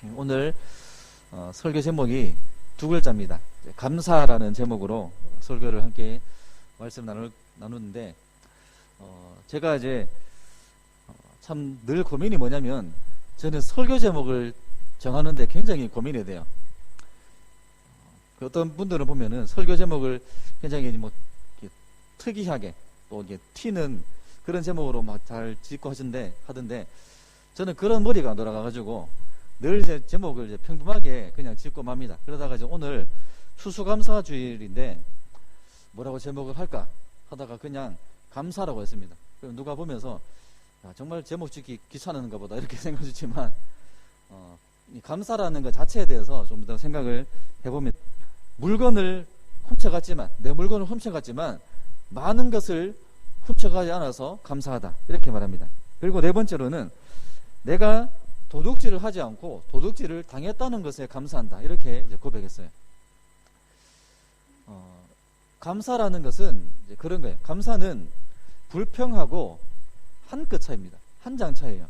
오늘 설교 제목이 두 글자입니다. 감사라는 제목으로 설교를 함께 말씀 나누는데 제가 이제 참 늘 고민이 뭐냐면 저는 설교 제목을 정하는데 굉장히 고민이 돼요. 어떤 분들은 보면은 설교 제목을 굉장히 뭐 특이하게 또 이게 튀는 그런 제목으로 막 잘 짓고 하던데 저는 그런 머리가 안 돌아가가지고 늘 이제 제목을 이제 평범하게 그냥 짓고 맙니다. 그러다가 이제 오늘 추수감사 주일인데 뭐라고 제목을 할까 하다가 그냥 감사라고 했습니다. 그럼 누가 보면서 야, 정말 제목 짓기 귀찮은가 보다 이렇게 생각하시지만 이 감사라는 것 자체에 대해서 좀 더 생각을 해보면 물건을 훔쳐갔지만 내 물건을 훔쳐갔지만 많은 것을 훔쳐가지 않아서 감사하다 이렇게 말합니다. 그리고 네 번째로는 내가 도둑질을 하지 않고 도둑질을 당했다는 것에 감사한다 이렇게 이제 고백했어요. 감사라는 것은 이제 그런 거예요. 감사는 불평하고 한 끗 차이입니다. 한 장 차이예요.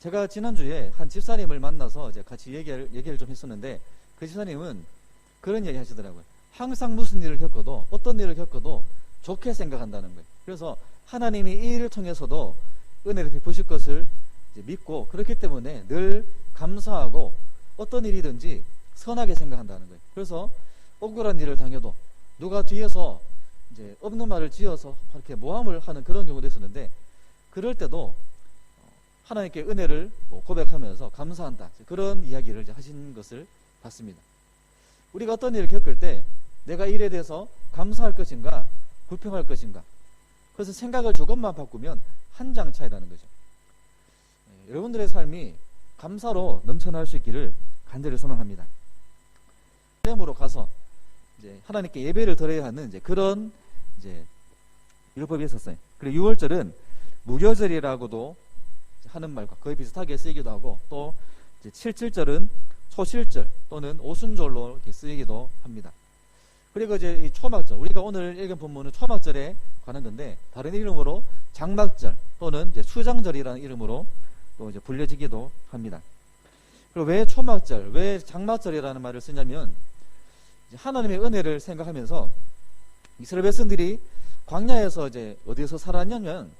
제가 지난주에 한 집사님을 만나서 이제 같이 얘기를 좀 했었는데 그 집사님은 그런 얘기 하시더라고요. 항상 무슨 일을 겪어도 어떤 일을 겪어도 좋게 생각한다는 거예요. 그래서 하나님이 이 일을 통해서도 은혜를 베푸실 것을 이제 믿고 그렇기 때문에 늘 감사하고 어떤 일이든지 선하게 생각한다는 거예요. 그래서 억울한 일을 당해도 누가 뒤에서 이제 없는 말을 지어서 이렇게 모함을 하는 그런 경우도 있었는데 그럴 때도 하나님께 은혜를 고백하면서 감사한다 그런 이야기를 이제 하신 것을 봤습니다. 우리가 어떤 일을 겪을 때 내가 일에 대해서 감사할 것인가 불평할 것인가 그래서 생각을 조금만 바꾸면 한 장 차이라는 거죠. 여러분들의 삶이 감사로 넘쳐날 수 있기를 간절히 소망합니다. 예배로 가서 이제 하나님께 예배를 드려야 하는 이제 그런 이제 율법이 있었어요. 그리고 6월절은 무교절이라고도 하는 말과 거의 비슷하게 쓰이기도 하고 또 이제 7.7절은 초실절 또는 오순절로 이렇게 쓰이기도 합니다. 그리고 이제 이 초막절 우리가 오늘 읽은 본문은 초막절에 관한 건데 다른 이름으로 장막절 또는 이제 수장절이라는 이름으로 또 이제 불려지기도 합니다. 그리고 왜 초막절, 왜 장막절이라는 말을 쓰냐면 하나님의 은혜를 생각하면서 이스라엘 백성들이 광야에서 이제 어디에서 살았냐면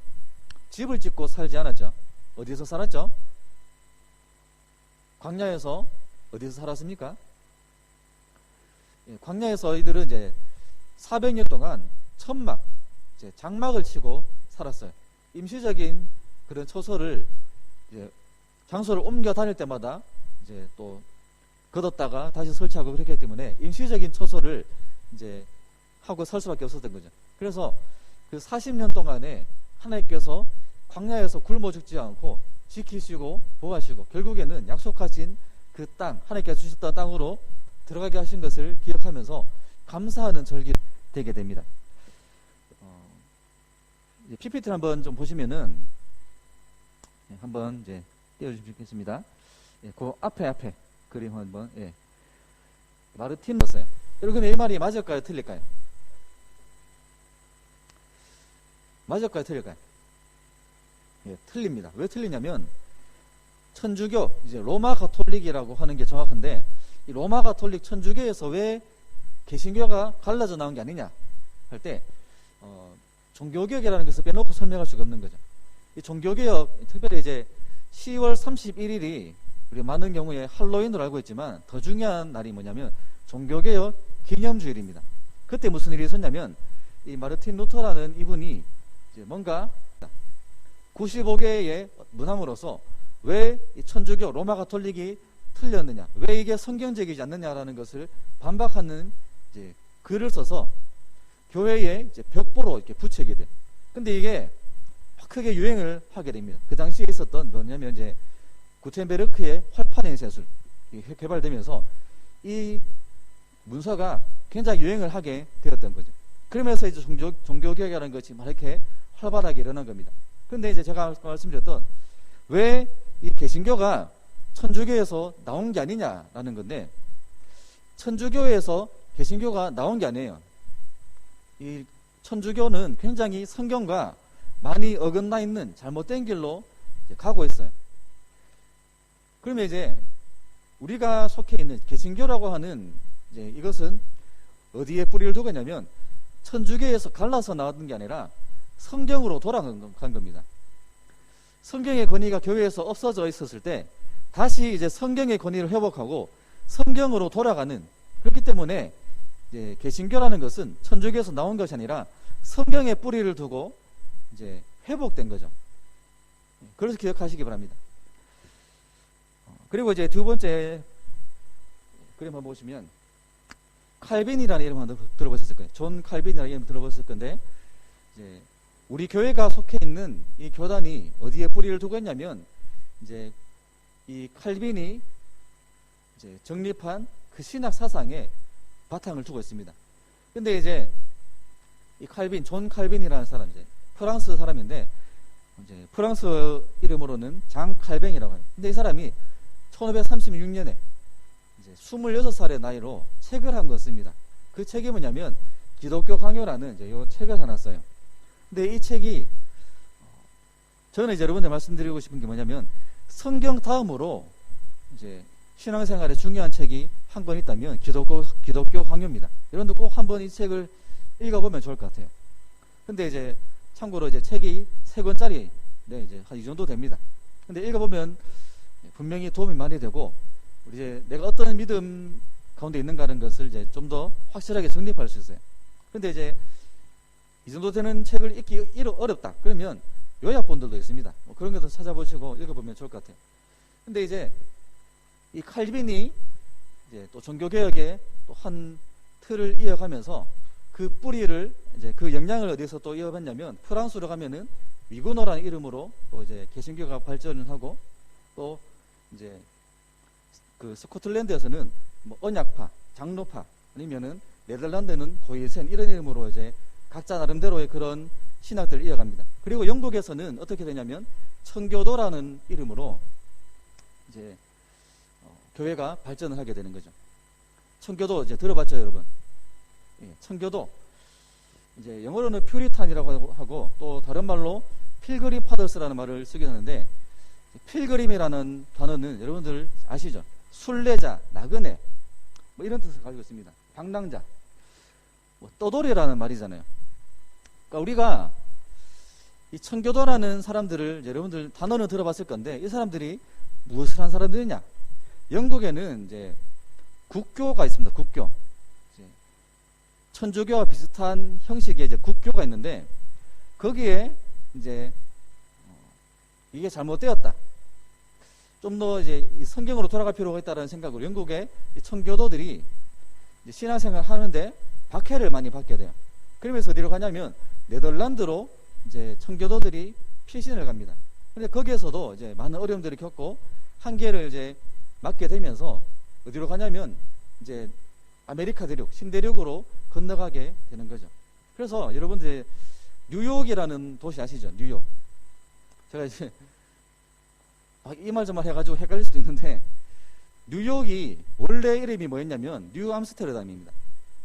집을 짓고 살지 않았죠. 어디에서 살았죠? 광야에서 어디서 살았습니까? 광야에서 이들은 이제 400년 동안 천막, 이제 장막을 치고 살았어요. 임시적인 그런 처소를 이제 장소를 옮겨 다닐 때마다 이제 또 걷었다가 다시 설치하고 그렇기 때문에 임시적인 처소를 이제 하고 살 수밖에 없었던 거죠. 그래서 그 40년 동안에 하나님께서 광야에서 굶어 죽지 않고 지키시고 보호하시고 결국에는 약속하신 그 땅, 하나님께서 주셨던 땅으로 들어가게 하신 것을 기억하면서 감사하는 절기 되게 됩니다. PPT를 한번 좀 보시면은 한번 이제 띄워주시면 좋겠습니다. 그 앞에 그림 한번 마르틴 넣었어요. 여러분 이 말이 맞을까요? 틀릴까요? 맞을까요? 틀릴까요? 틀립니다. 왜 틀리냐면 천주교 이제 로마 가톨릭이라고 하는 게 정확한데 이 로마 가톨릭 천주교에서 왜 개신교가 갈라져 나온 게 아니냐 할 때 종교개혁이라는 것을 빼놓고 설명할 수가 없는 거죠. 이 종교개혁 특별히 이제 10월 31일이 우리 많은 경우에 할로윈으로 알고 있지만 더 중요한 날이 뭐냐면 종교개혁 기념주일입니다. 그때 무슨 일이 있었냐면 이 마르틴 루터라는 이분이 이제 뭔가 95개의 문항으로서 왜 이 천주교 로마 가톨릭이 틀렸느냐, 왜 이게 성경적이지 않느냐라는 것을 반박하는 이제 글을 써서 교회에 이제 벽보로 이렇게 붙이게 돼요. 근데 이게 크게 유행을 하게 됩니다. 그 당시에 있었던 뭐냐면 이제 구텐베르크의 활판의 세술 개발되면서 이 문서가 굉장히 유행을 하게 되었던 거죠. 그러면서 이제 종교개혁이라는 것이 막 이렇게 활발하게 일어난 겁니다. 근데 이제 제가 말씀드렸던 왜 이 개신교가 천주교에서 나온 게 아니냐라는 건데 천주교에서 개신교가 나온 게 아니에요. 이 천주교는 굉장히 성경과 많이 어긋나 있는 잘못된 길로 가고 있어요. 그러면 이제 우리가 속해 있는 개신교라고 하는 이제 이것은 어디에 뿌리를 두고 있냐면 천주교에서 갈라서 나왔던 게 아니라 성경으로 돌아간 겁니다. 성경의 권위가 교회에서 없어져 있었을 때 다시 이제 성경의 권위를 회복하고 성경으로 돌아가는, 그렇기 때문에 이제 개신교라는 것은 천주교에서 나온 것이 아니라 성경에 뿌리를 두고 이제 회복된 거죠. 그래서 기억하시기 바랍니다. 그리고 이제 두 번째 그림 한번 보시면 칼빈이라는 이름 한번 들어보셨을 거예요. 존 칼빈이라는 이름 들어보셨을 건데, 이제 우리 교회가 속해 있는 이 교단이 어디에 뿌리를 두고 있냐면 이제 이 칼빈이 이제 정립한 그 신학 사상에 바탕을 두고 있습니다. 근데 이제 이 칼빈, 존 칼빈이라는 사람, 이제 프랑스 사람인데 이제 프랑스 이름으로는 장 칼뱅이라고 해요. 근데 이 사람이 1536년에 이제 26살의 나이로 책을 한 거 씁니다. 그 책이 뭐냐면 기독교 강요라는 이제 요 책을 하나 써요. 근데 이 책이 저는 이제 여러분들 말씀드리고 싶은 게 뭐냐면 성경 다음으로 이제 신앙생활에 중요한 책이 한 권 있다면 기독교 강요입니다. 여러분들 꼭 한번 이 책을 읽어보면 좋을 것 같아요. 근데 이제 참고로 이제 책이 3권짜리, 네, 이제 한 이 정도 됩니다. 근데 읽어보면 분명히 도움이 많이 되고, 우리 이제 내가 어떤 믿음 가운데 있는가라는 것을 이제 좀 더 확실하게 정립할 수 있어요. 근데 이제 이 정도 되는 책을 읽기 어렵다 그러면 요약본들도 있습니다. 뭐 그런 것도 찾아보시고 읽어보면 좋을 것 같아요. 근데 이제 이 칼빈이 이제 또 종교개혁의 또 한 틀을 이어가면서 그 뿌리를 이제 그 영향을 어디서 또 이어갔냐면 프랑스로 가면은 위구노라는 이름으로 또 이제 개신교가 발전을 하고, 또 이제 그 스코틀랜드에서는 뭐 언약파, 장로파, 아니면은 네덜란드는 도이센 이런 이름으로 이제 각자 나름대로의 그런 신학들을 이어갑니다. 그리고 영국에서는 어떻게 되냐면 청교도라는 이름으로 이제 교회가 발전을 하게 되는 거죠. 청교도 이제 들어봤죠, 여러분? 예, 청교도 이제 영어로는 퓨리탄이라고 하고 또 다른 말로 필그림 파더스라는 말을 쓰긴 하는데, 필그림이라는 단어는 여러분들 아시죠? 순례자, 나그네 뭐 이런 뜻을 가지고 있습니다. 방랑자, 뭐 떠돌이라는 말이잖아요. 그러니까 우리가 이 청교도라는 사람들을 여러분들 단어는 들어봤을 건데, 이 사람들이 무엇을 한 사람들이냐? 영국에는 이제 국교가 있습니다. 국교. 이제 천주교와 비슷한 형식의 이제 국교가 있는데, 거기에 이제 이게 잘못되었다, 좀 더 이제 성경으로 돌아갈 필요가 있다는 생각으로 영국의 청교도들이 이제 신앙생활 하는데 박해를 많이 받게 돼요. 그러면서 어디로 가냐면 네덜란드로 이제 청교도들이 피신을 갑니다. 근데 거기에서도 이제 많은 어려움들을 겪고 한계를 이제 맞게 되면서 어디로 가냐면 이제 아메리카 대륙, 신대륙으로 건너가게 되는 거죠. 그래서 여러분들 뉴욕이라는 도시 아시죠? 뉴욕. 제가 이제 이 말 저 말 해가지고 헷갈릴 수도 있는데, 뉴욕이 원래 이름이 뭐였냐면 뉴 암스테르담입니다.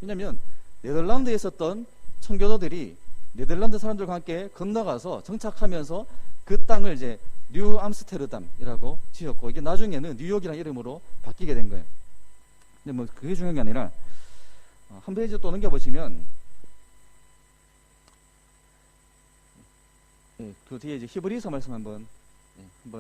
왜냐면 네덜란드에 있었던 청교도들이 네덜란드 사람들과 함께 건너가서 정착하면서 그 땅을 이제 뉴 암스테르담이라고 지었고, 이게 나중에는 뉴욕이라는 이름으로 바뀌게 된 거예요. 근데 뭐 그게 중요한 게 아니라 한 페이지 또 넘겨보시면 그 뒤에 이제 히브리서 말씀 한번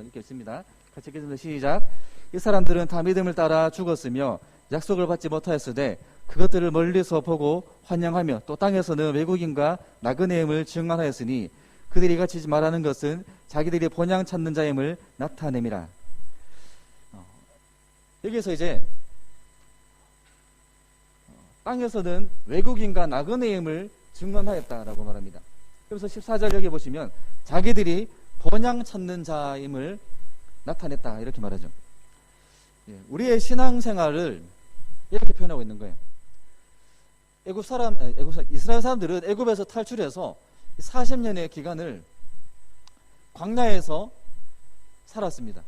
읽겠습니다. 같이 읽겠습니다. 시작. 이 사람들은 다 믿음을 따라 죽었으며 약속을 받지 못하였으되 그것들을 멀리서 보고 환영하며 또 땅에서는 외국인과 나그네임을 증언하였으니 그들이 이같이 말하는 것은 자기들이 본향 찾는 자임을 나타냄이라. 여기서 이제 땅에서는 외국인과 나그네임을 증언하였다라고 말합니다. 그래서 14절 여기 보시면 자기들이 본향 찾는 자임을 나타냈다 이렇게 말하죠. 우리의 신앙생활을 이렇게 표현하고 있는 거예요. 이스라엘 사람들은 애굽에서 탈출해서 40년의 기간을 광야에서 살았습니다.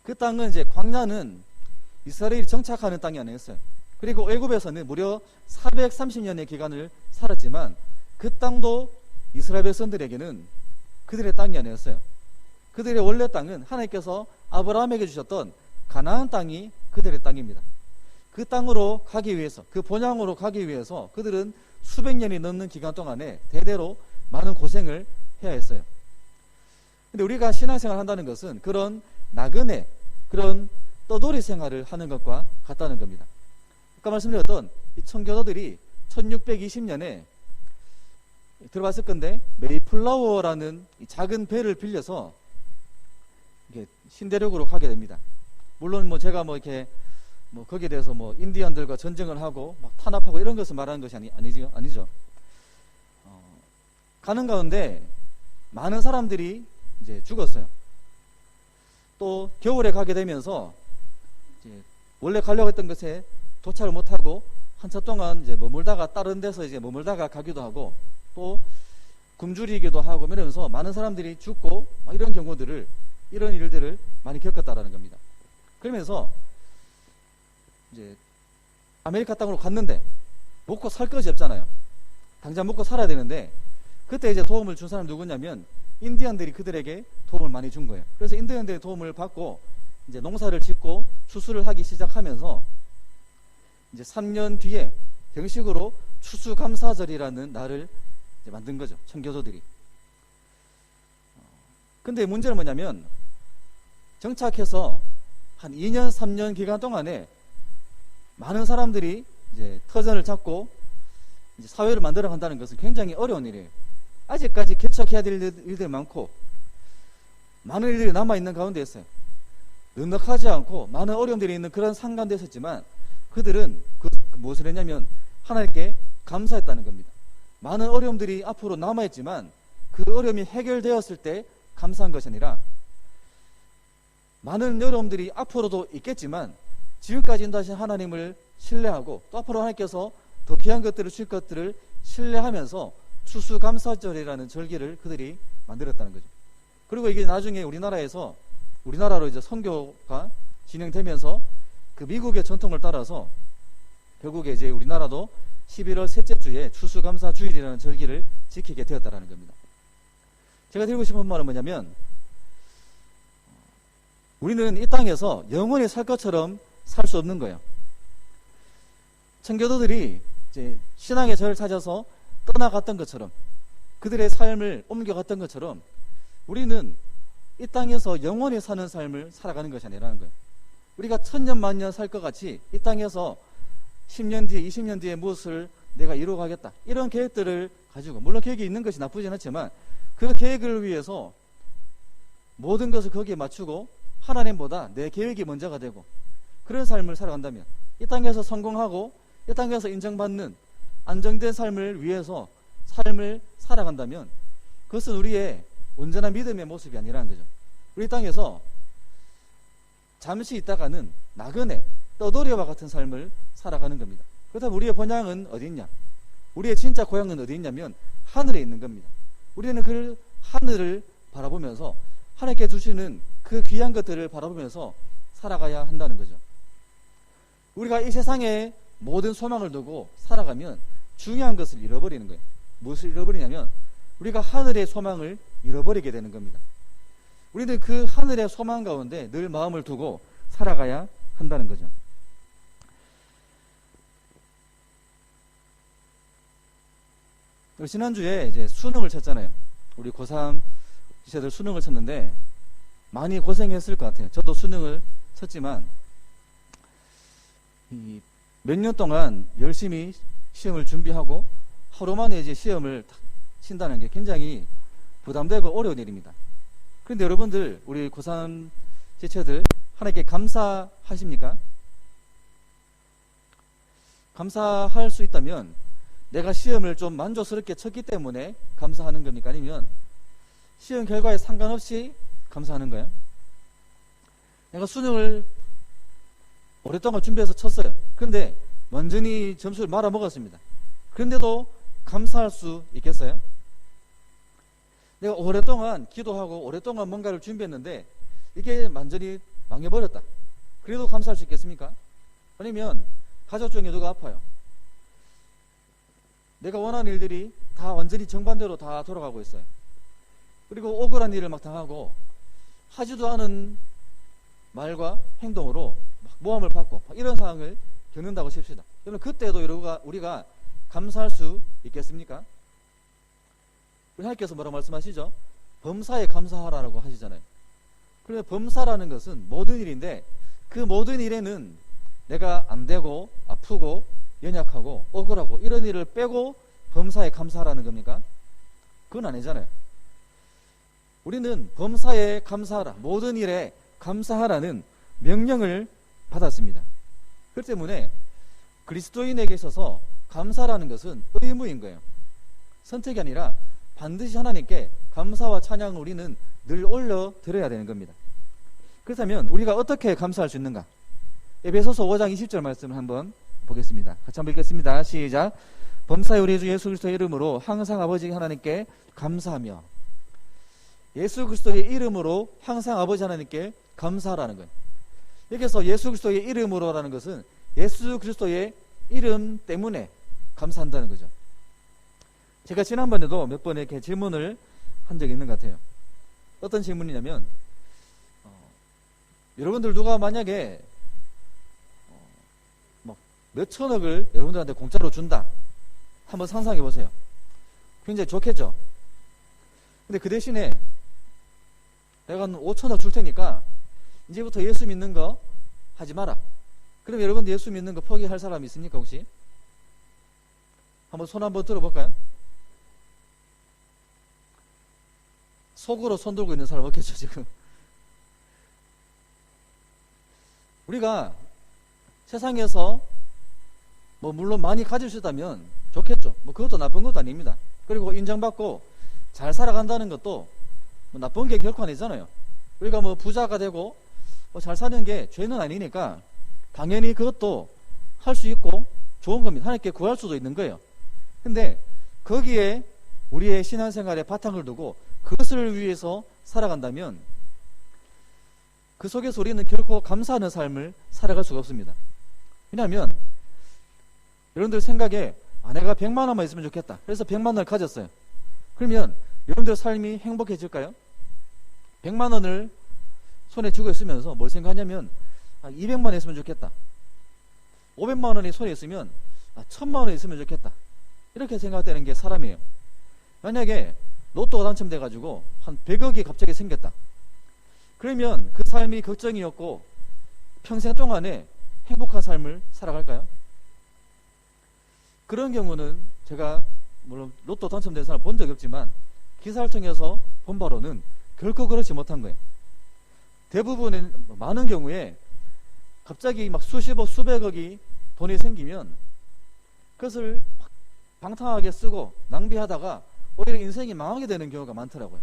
그 땅은 이제 광야는 이스라엘이 정착하는 땅이 아니었어요. 그리고 애굽에서는 무려 430년의 기간을 살았지만 그 땅도 이스라엘 백성들에게는 그들의 땅이 아니었어요. 그들의 원래 땅은 하나님께서 아브라함에게 주셨던 가나안 땅이 그들의 땅입니다. 그 땅으로 가기 위해서, 그 본향으로 가기 위해서 그들은 수백 년이 넘는 기간 동안에 대대로 많은 고생을 해야 했어요. 근데 우리가 신앙생활 한다는 것은 그런 나그네, 그런 떠돌이 생활을 하는 것과 같다는 겁니다. 아까 말씀드렸던 이 청교도들이 1620년에 들어봤을 건데, 메이플라워라는 이 작은 배를 빌려서 이게 신대륙으로 가게 됩니다. 물론 뭐 제가 뭐 이렇게 뭐 거기에 대해서 뭐 인디언들과 전쟁을 하고 막 탄압하고 이런 것을 말하는 것이 아니죠. 가는 가운데 많은 사람들이 이제 죽었어요. 또 겨울에 가게 되면서 이제 원래 가려고 했던 것에 도착을 못하고 한참 동안 이제 머물다가 다른 데서 이제 머물다가 가기도 하고 또 굶주리기도 하고 이러면서 많은 사람들이 죽고 막 이런 경우들을, 이런 일들을 많이 겪었다라는 겁니다. 그러면서 이제 아메리카 땅으로 갔는데 먹고 살 것이 없잖아요. 당장 먹고 살아야 되는데, 그때 이제 도움을 준 사람이 누구냐면 인디언들이 그들에게 도움을 많이 준 거예요. 그래서 인디언들의 도움을 받고 이제 농사를 짓고 추수를 하기 시작하면서 이제 3년 뒤에 정식으로 추수감사절이라는 날을 이제 만든 거죠, 청교도들이. 근데 문제는 뭐냐면 정착해서 한 2년, 3년 기간 동안에 많은 사람들이 이제 터전을 잡고 이제 사회를 만들어 간다는 것은 굉장히 어려운 일이에요. 아직까지 개척해야 될 일들이 많고 많은 일들이 남아있는 가운데 있어요. 넉넉하지 않고 많은 어려움들이 있는 그런 상가인데 있었지만 그들은 무엇을 했냐면 하나님께 감사했다는 겁니다. 많은 어려움들이 앞으로 남아있지만 그 어려움이 해결되었을 때 감사한 것이 아니라, 많은 어려움들이 앞으로도 있겠지만 지금까지 인도하신 하나님을 신뢰하고 또 앞으로 하나님께서 더 귀한 것들을 주실 것들을 신뢰하면서 추수감사절이라는 절기를 그들이 만들었다는 거죠. 그리고 이게 나중에 우리나라로 이제 선교가 진행되면서 그 미국의 전통을 따라서 결국에 이제 우리나라도 11월 셋째 주에 추수감사주일이라는 절기를 지키게 되었다는 겁니다. 제가 드리고 싶은 말은 뭐냐면, 우리는 이 땅에서 영원히 살 것처럼 살 수 없는 거예요. 청교도들이 이제 신앙의 절을 찾아서 떠나갔던 것처럼, 그들의 삶을 옮겨갔던 것처럼 우리는 이 땅에서 영원히 사는 삶을 살아가는 것이 아니라는 거예요. 우리가 천년 만년 살 것 같이 이 땅에서 10년 뒤에 20년 뒤에 무엇을 내가 이루어가겠다, 이런 계획들을 가지고, 물론 계획이 있는 것이 나쁘진 않지만 그 계획을 위해서 모든 것을 거기에 맞추고 하나님보다 내 계획이 먼저가 되고 그런 삶을 살아간다면, 이 땅에서 성공하고 이 땅에서 인정받는 안정된 삶을 위해서 삶을 살아간다면 그것은 우리의 온전한 믿음의 모습이 아니라는 거죠. 우리 땅에서 잠시 있다가는 나그네, 떠돌이와 같은 삶을 살아가는 겁니다. 그렇다면 우리의 본향은 어디 있냐? 우리의 진짜 고향은 어디 있냐면 하늘에 있는 겁니다. 우리는 그 하늘을 바라보면서 하나님께 주시는 그 귀한 것들을 바라보면서 살아가야 한다는 거죠. 우리가 이 세상에 모든 소망을 두고 살아가면 중요한 것을 잃어버리는 거예요. 무엇을 잃어버리냐면 우리가 하늘의 소망을 잃어버리게 되는 겁니다. 우리는 그 하늘의 소망 가운데 늘 마음을 두고 살아가야 한다는 거죠. 지난주에 이제 수능을 쳤잖아요. 우리 고3 지체들 수능을 쳤는데 많이 고생했을 것 같아요. 저도 수능을 쳤지만 몇 년 동안 열심히 시험을 준비하고 하루 만에 이제 시험을 친다는 게 굉장히 부담되고 어려운 일입니다. 그런데 여러분들, 우리 고3 지체들 하나님께 감사하십니까? 감사할 수 있다면 내가 시험을 좀 만족스럽게 쳤기 때문에 감사하는 겁니까? 아니면 시험 결과에 상관없이 감사하는 거예요? 내가 수능을 오랫동안 준비해서 쳤어요. 그런데 완전히 점수를 말아먹었습니다. 그런데도 감사할 수 있겠어요? 내가 오랫동안 기도하고 오랫동안 뭔가를 준비했는데 이게 완전히 망해버렸다. 그래도 감사할 수 있겠습니까? 아니면 가족 중에 누가 아파요. 내가 원하는 일들이 다 완전히 정반대로 다 돌아가고 있어요. 그리고 억울한 일을 막 당하고 하지도 않은 말과 행동으로 막 모함을 받고 이런 상황을 겪는다고 칩시다. 그러면 그때도 우리가 감사할 수 있겠습니까? 우리 하나님께서 뭐라고 말씀하시죠? 범사에 감사하라고 하시잖아요. 그래서 범사라는 것은 모든 일인데 그 모든 일에는 내가 안 되고 아프고 연약하고 억울하고 이런 일을 빼고 범사에 감사하라는 겁니까? 그건 아니잖아요. 우리는 범사에 감사하라, 모든 일에 감사하라는 명령을 받았습니다. 그렇기 때문에 그리스도인에게 있어서 감사라는 것은 의무인 거예요. 선택이 아니라 반드시 하나님께 감사와 찬양을 우리는 늘 올려드려야 되는 겁니다. 그렇다면 우리가 어떻게 감사할 수 있는가? 에베소서 5장 20절 말씀을 한번 보겠습니다. 같이 한번 읽겠습니다. 시작. 범사에 우리 주 예수 그리스도의 이름으로 항상 아버지 하나님께 감사하며, 예수 그리스도의 이름으로 항상 아버지 하나님께 감사하라는 거예요. 여기서 예수 그리스도의 이름으로라는 것은 예수 그리스도의 이름 때문에 감사한다는 거죠. 제가 지난번에도 몇 번 이렇게 질문을 한 적이 있는 것 같아요. 어떤 질문이냐면, 여러분들 누가 만약에 몇 천억을 여러분들한테 공짜로 준다, 한번 상상해 보세요. 굉장히 좋겠죠? 근데 그 대신에 내가 5천억 줄 테니까 이제부터 예수 믿는 거 하지 마라. 그럼 여러분들 예수 믿는 거 포기할 사람이 있습니까 혹시? 한번 손 한번 들어볼까요? 속으로 손 들고 있는 사람 없겠죠 지금? 우리가 세상에서 물론 많이 가질 수 있다면 좋겠죠. 그것도 나쁜 것도 아닙니다. 그리고 인정받고 잘 살아간다는 것도 나쁜 게 결코 아니잖아요. 우리가 부자가 되고 잘 사는 게 죄는 아니니까 당연히 그것도 할 수 있고 좋은 겁니다. 하나님께 구할 수도 있는 거예요. 근데 거기에 우리의 신앙생활에 바탕을 두고 그것을 위해서 살아간다면 그 속에서 우리는 결코 감사하는 삶을 살아갈 수가 없습니다. 왜냐하면 여러분들 생각에 내가 100만 원만 있으면 좋겠다. 그래서 100만 원을 가졌어요. 그러면 여러분들 삶이 행복해질까요? 100만 원을 손에 쥐고 있으면서 뭘 생각하냐면 200만 원 있으면 좋겠다. 500만 원이 손에 있으면 1000만 원 있으면 좋겠다. 이렇게 생각되는 게 사람이에요. 만약에 로또가 당첨돼가지고 한 100억이 갑자기 생겼다. 그러면 그 삶이 걱정이었고 평생 동안에 행복한 삶을 살아갈까요? 그런 경우는 제가 물론 로또 당첨된 사람 본 적이 없지만 기사를 통해서 본 바로는 결코 그렇지 못한 거예요. 대부분의 많은 경우에 갑자기 수십억 수백억이 돈이 생기면 그것을 방탕하게 쓰고 낭비하다가 오히려 인생이 망하게 되는 경우가 많더라고요.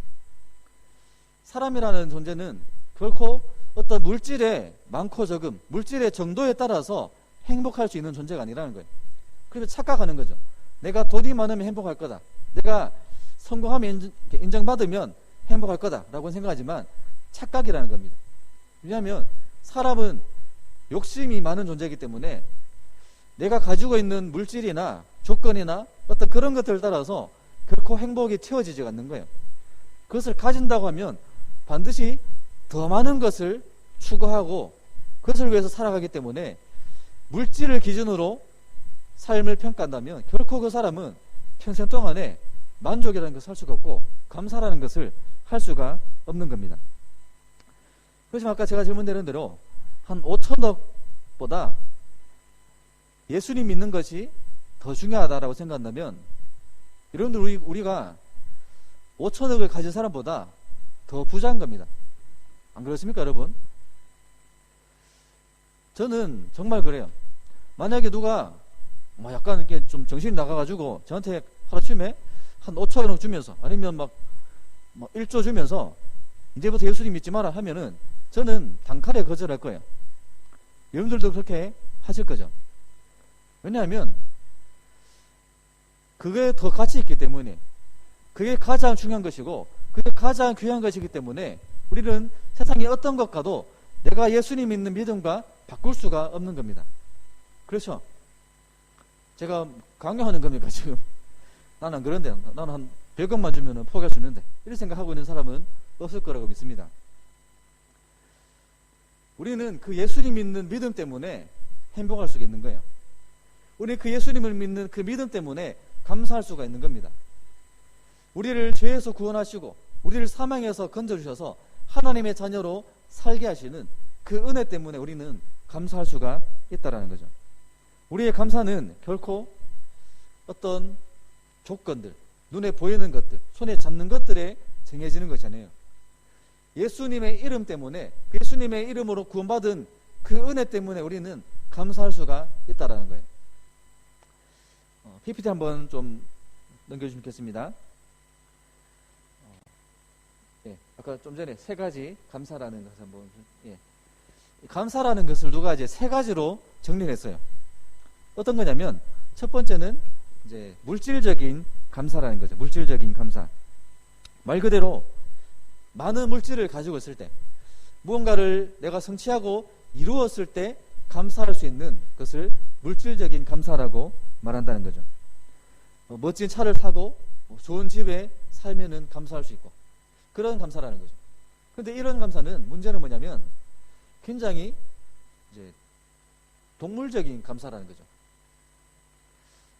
사람이라는 존재는 결코 어떤 물질의 많고 적음, 물질의 정도에 따라서 행복할 수 있는 존재가 아니라는 거예요. 그래서 착각하는 거죠. 내가 돈이 많으면 행복할 거다. 내가 성공하면 인정받으면 행복할 거다라고 생각하지만 착각이라는 겁니다. 왜냐하면 사람은 욕심이 많은 존재이기 때문에 내가 가지고 있는 물질이나 조건이나 어떤 그런 것들을 따라서 결코 행복이 채워지지 않는 거예요. 그것을 가진다고 하면 반드시 더 많은 것을 추구하고 그것을 위해서 살아가기 때문에 물질을 기준으로 삶을 평가한다면 결코 그 사람은 평생 동안에 만족이라는 것을 할 수가 없고 감사라는 것을 할 수가 없는 겁니다. 그렇지만 아까 제가 질문드린 대로 한 5천억보다 예수님 믿는 것이 더 중요하다라고 생각한다면 여러분들 우리가 5천억을 가진 사람보다 더 부자인 겁니다. 안 그렇습니까 여러분? 저는 정말 그래요. 만약에 누가 약간 이렇게 좀 정신이 나가가지고 저한테 하루아침에 한 5천억 주면서 아니면 1조 주면서 이제부터 예수님 믿지 마라 하면은 저는 단칼에 거절할 거예요. 여러분들도 그렇게 하실 거죠. 왜냐하면 그게 더 가치 있기 때문에 그게 가장 중요한 것이고 그게 가장 귀한 것이기 때문에 우리는 세상의 어떤 것과도 내가 예수님 믿는 믿음과 바꿀 수가 없는 겁니다. 그렇죠? 제가 강요하는 겁니까 지금? 나는 안 그런데 나는 한 100억만 주면 포기할 수 있는데 이렇게 생각하고 있는 사람은 없을 거라고 믿습니다. 우리는 그 예수님 믿는 믿음 때문에 행복할 수가 있는 거예요. 우리는 그 예수님을 믿는 그 믿음 때문에 감사할 수가 있는 겁니다. 우리를 죄에서 구원하시고 우리를 사망에서 건져주셔서 하나님의 자녀로 살게 하시는 그 은혜 때문에 우리는 감사할 수가 있다는 거죠. 우리의 감사는 결코 어떤 조건들, 눈에 보이는 것들, 손에 잡는 것들에 정해지는 것이 아니에요. 예수님의 이름 때문에, 그 예수님의 이름으로 구원받은 그 은혜 때문에 우리는 감사할 수가 있다는 거예요. PPT 한번 좀 넘겨주시면 좋겠습니다. 아까 좀 전에 세 가지 감사라는 것을 한번, 감사라는 것을 누가 이제 세 가지로 정리를 했어요. 어떤 거냐면, 첫 번째는 이제 물질적인 감사라는 거죠. 물질적인 감사. 말 그대로 많은 물질을 가지고 있을 때, 무언가를 내가 성취하고 이루었을 때 감사할 수 있는 것을 물질적인 감사라고 말한다는 거죠. 멋진 차를 타고 좋은 집에 살면은 감사할 수 있고, 그런 감사라는 거죠. 그런데 이런 감사는 문제는 뭐냐면 굉장히 이제 동물적인 감사라는 거죠.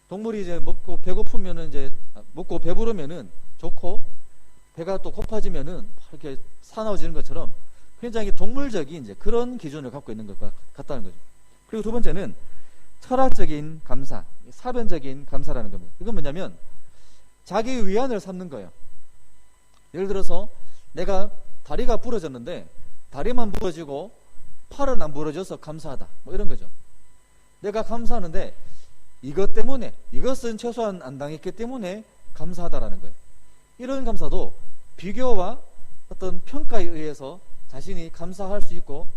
동물이 이제 먹고 배고프면은 이제 먹고 배부르면은 좋고, 배가 또 고파지면은 이렇게 사나워지는 것처럼 굉장히 동물적인 이제 그런 기준을 갖고 있는 것 같다는 거죠. 그리고 두 번째는 철학적인 감사, 사변적인 감사라는 겁니다. 이건 뭐냐면 자기 위안을 삼는 거예요. 예를 들어서 내가 다리가 부러졌는데 다리만 부러지고 팔은 안 부러져서 감사하다, 뭐 이런 거죠. 내가 감사하는데 이것 때문에, 이것은 최소한 안 당했기 때문에 감사하다라는 거예요. 이런 감사도 비교와 어떤 평가에 의해서 자신이 감사할 수 있고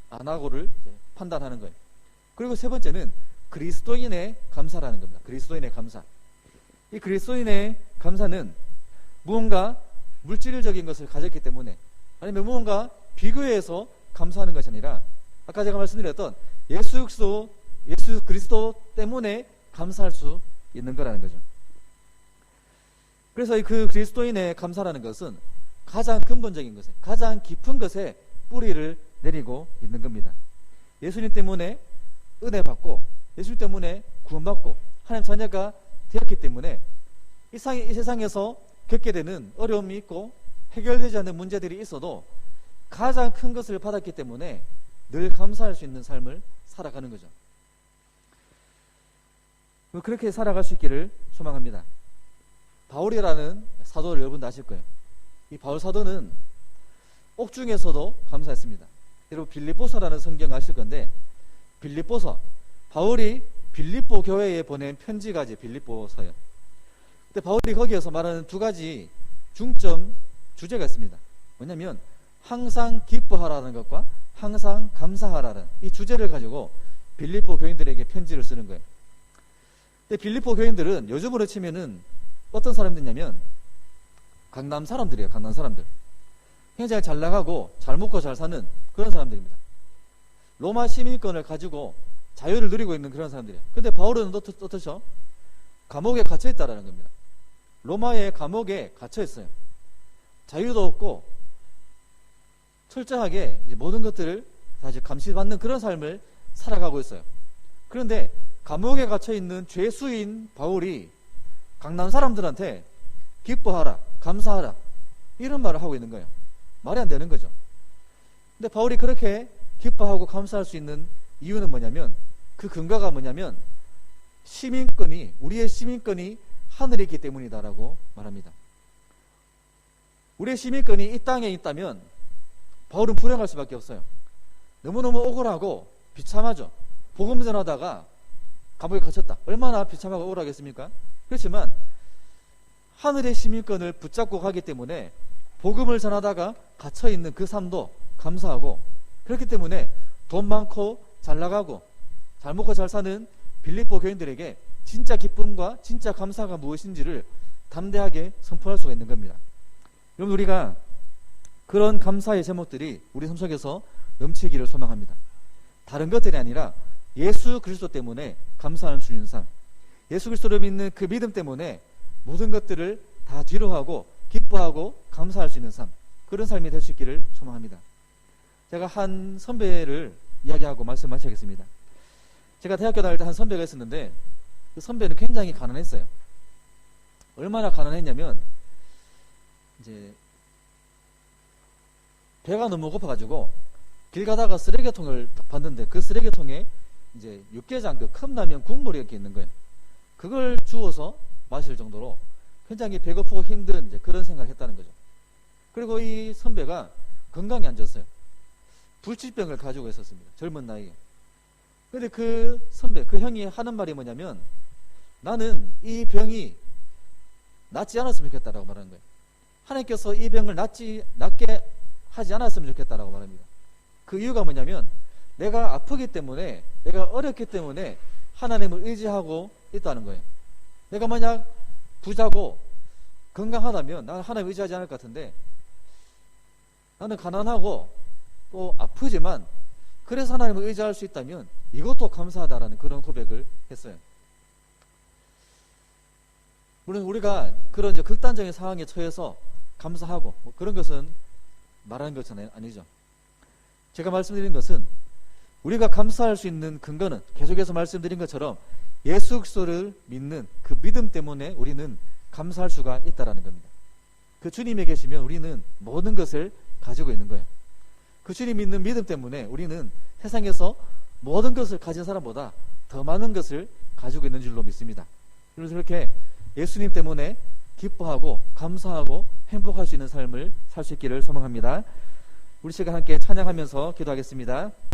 안 하고를 판단하는 거예요. 그리고 세 번째는 그리스도인의 감사라는 겁니다. 그리스도인의 감사. 이 그리스도인의 감사는 무언가 물질적인 것을 가졌기 때문에, 아니면 무언가 비교해서 감사하는 것이 아니라 아까 제가 말씀드렸던 예수 그리스도 때문에 감사할 수 있는 거라는 거죠. 그래서 그 그리스도인의 감사라는 것은 가장 근본적인 것에, 가장 깊은 것에 뿌리를 내리고 있는 겁니다. 예수님 때문에 은혜 받고, 예수님 때문에 구원받고 하나님 자녀가 되었기 때문에 이 세상에서 겪게 되는 어려움이 있고 해결되지 않는 문제들이 있어도 가장 큰 것을 받았기 때문에 늘 감사할 수 있는 삶을 살아가는 거죠. 그렇게 살아갈 수 있기를 소망합니다. 바울이라는 사도를 여러분도 아실 거예요. 이 바울 사도는 옥중에서도 감사했습니다. 여러분 빌립보서라는 성경 아실 건데, 빌립보서, 바울이 빌립보 교회에 보낸 편지가 이제 빌립보서예요. 근데 바울이 거기에서 말하는 두 가지 중점 주제가 있습니다. 뭐냐면 항상 기뻐하라는 것과 항상 감사하라는 이 주제를 가지고 빌립보 교인들에게 편지를 쓰는 거예요. 근데 빌립보 교인들은 요즘으로 치면은 어떤 사람들이냐면 강남 사람들이에요. 강남 사람들. 굉장히 잘 나가고 잘 먹고 잘 사는 그런 사람들입니다. 로마 시민권을 가지고 자유를 누리고 있는 그런 사람들이에요. 근데 바울은 어떠셔? 감옥에 갇혀 있다라는 겁니다. 로마의 감옥에 갇혀 있어요. 자유도 없고 철저하게 이제 모든 것들을 다시 감시받는 그런 삶을 살아가고 있어요. 그런데 감옥에 갇혀 있는 죄수인 바울이 강남 사람들한테 기뻐하라, 감사하라 이런 말을 하고 있는 거예요. 말이 안 되는 거죠. 근데 바울이 그렇게 기뻐하고 감사할 수 있는 이유는 뭐냐면, 그 근거가 뭐냐면 시민권이, 우리의 시민권이 하늘에 있기 때문이다라고 말합니다. 우리의 시민권이 이 땅에 있다면 바울은 불행할 수밖에 없어요. 너무너무 억울하고 비참하죠. 복음 전하다가 감옥에 갇혔다. 얼마나 비참하고 억울하겠습니까? 그렇지만 하늘의 시민권을 붙잡고 가기 때문에 복음을 전하다가 갇혀있는 그 삶도 감사하고, 그렇기 때문에 돈 많고 잘 나가고 잘 먹고 잘 사는 빌립보 교인들에게 진짜 기쁨과 진짜 감사가 무엇인지를 담대하게 선포할 수가 있는 겁니다. 여러분, 우리가 그런 감사의 제목들이 우리 삶 속에서 넘치기를 소망합니다. 다른 것들이 아니라 예수 그리스도 때문에 감사할 수 있는 삶, 예수 그리스도를 믿는 그 믿음 때문에 모든 것들을 다 뒤로하고 기뻐하고 감사할 수 있는 삶, 그런 삶이 될 수 있기를 소망합니다. 제가 한 선배를 이야기하고 말씀 마치겠습니다. 제가 대학교 다닐 때 한 선배가 있었는데 그 선배는 굉장히 가난했어요. 얼마나 가난했냐면 이제 배가 너무 고파가지고 길 가다가 쓰레기통을 딱 봤는데 그 쓰레기통에 이제 육개장 그 컵라면 국물이 이렇게 있는 거예요. 그걸 주워서 마실 정도로 굉장히 배고프고 힘든 이제 그런 생각을 했다는 거죠. 그리고 이 선배가 건강이 안 좋았어요. 불치병을 가지고 있었습니다. 젊은 나이에. 근데 그 선배, 그 형이 하는 말이 뭐냐면 나는 이 병이 낫지 않았으면 좋겠다라고 말하는 거예요. 하나님께서 이 병을 낫게 하지 않았으면 좋겠다라고 말합니다. 그 이유가 뭐냐면 내가 아프기 때문에, 내가 어렵기 때문에 하나님을 의지하고 있다는 거예요. 내가 만약 부자고 건강하다면 나는 하나님을 의지하지 않을 것 같은데 나는 가난하고 또 아프지만 그래서 하나님을 의지할 수 있다면 이것도 감사하다라는 그런 고백을 했어요. 물론 우리가 그런 이제 극단적인 상황에 처해서 감사하고 뭐 그런 것은 말하는 것은 아니죠. 제가 말씀드린 것은 우리가 감사할 수 있는 근거는 계속해서 말씀드린 것처럼 예수 그리스도를 믿는 그 믿음 때문에 우리는 감사할 수가 있다라는 겁니다. 그 주님에 계시면 우리는 모든 것을 가지고 있는 거예요. 그 주님 믿는 믿음 때문에 우리는 세상에서 모든 것을 가진 사람보다 더 많은 것을 가지고 있는 줄로 믿습니다. 그래서 그렇게 예수님 때문에 기뻐하고 감사하고 행복할 수 있는 삶을 살 수 있기를 소망합니다. 우리 시간 함께 찬양하면서 기도하겠습니다.